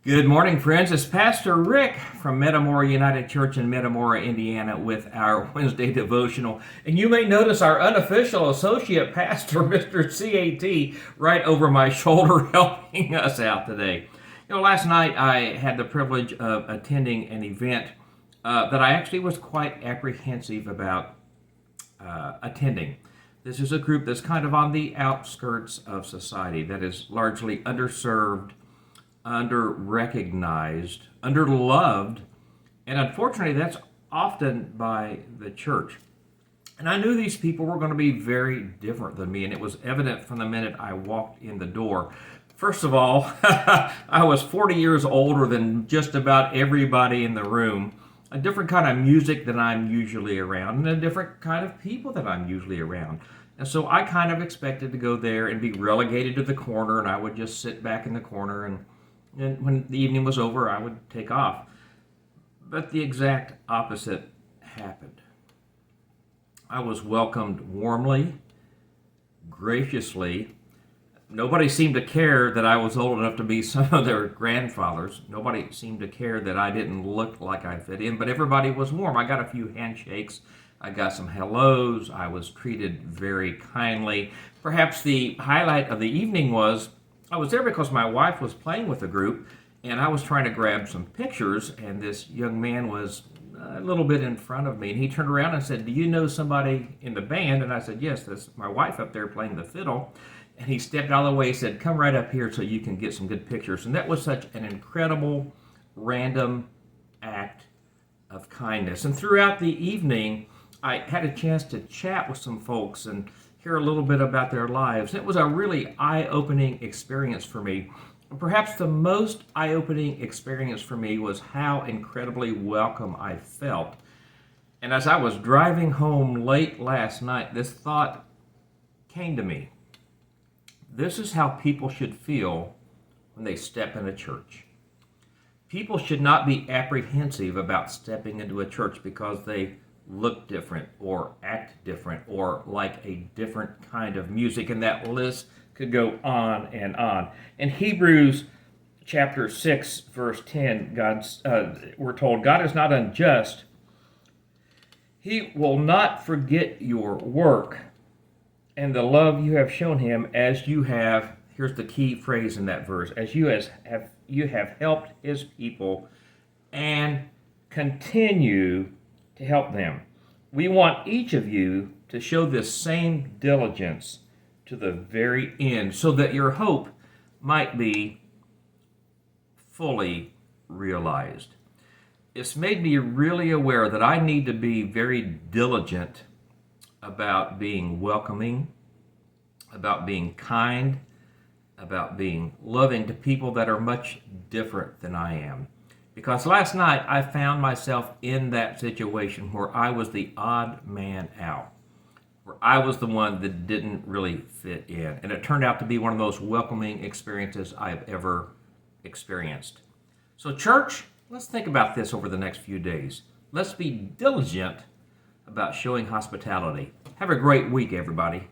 Good morning, friends. It's Pastor Rick from Metamora United Church in Metamora, Indiana, with our Wednesday Devotional. And you may notice our unofficial associate pastor, Mr. CAT, right over my shoulder helping us out today. Last night I had the privilege of attending an event that I actually was quite apprehensive about attending. This is a group that's kind of on the outskirts of society, that is largely underserved, under-recognized, under-loved, and unfortunately that's often by the church. And I knew these people were going to be very different than me, and it was evident from the minute I walked in the door. First of all, I was 40 years older than just about everybody in the room, a different kind of music than I'm usually around, and a different kind of people that I'm usually around. And so I kind of expected to go there and be relegated to the corner, and I would just sit back in the corner, and when the evening was over, I would take off. But the exact opposite happened. I was welcomed warmly, graciously. Nobody seemed to care that I was old enough to be some of their grandfathers. Nobody seemed to care that I didn't look like I fit in, but everybody was warm. I got a few handshakes. I got some hellos. I was treated very kindly. Perhaps the highlight of the evening was I was there because my wife was playing with the group, and I was trying to grab some pictures, and this young man was a little bit in front of me, and he turned around and said, "Do you know somebody in the band?" And I said, "Yes, that's my wife up there playing the fiddle." And he stepped out of the way and said, "Come right up here so you can get some good pictures." And that was such an incredible, random act of kindness. And throughout the evening, I had a chance to chat with some folks and hear a little bit about their lives. It was a really eye-opening experience for me. Perhaps the most eye-opening experience for me was how incredibly welcome I felt. And as I was driving home late last night, this thought came to me. This is how people should feel when they step in a church. People should not be apprehensive about stepping into a church because they look different or act different or like a different kind of music, and that list could go on and on. In Hebrews chapter 6 verse 10, we're told God is not unjust. He will not forget your work and the love you have shown him, as you have, here's the key phrase in that verse, as you have helped his people and continue to help them. We want each of you to show this same diligence to the very end, so that your hope might be fully realized. It's made me really aware that I need to be very diligent about being welcoming, about being kind, about being loving to people that are much different than I am. Because last night I found myself in that situation where I was the odd man out, where I was the one that didn't really fit in. And it turned out to be one of the most welcoming experiences I've ever experienced. So church, let's think about this over the next few days. Let's be diligent about showing hospitality. Have a great week, everybody.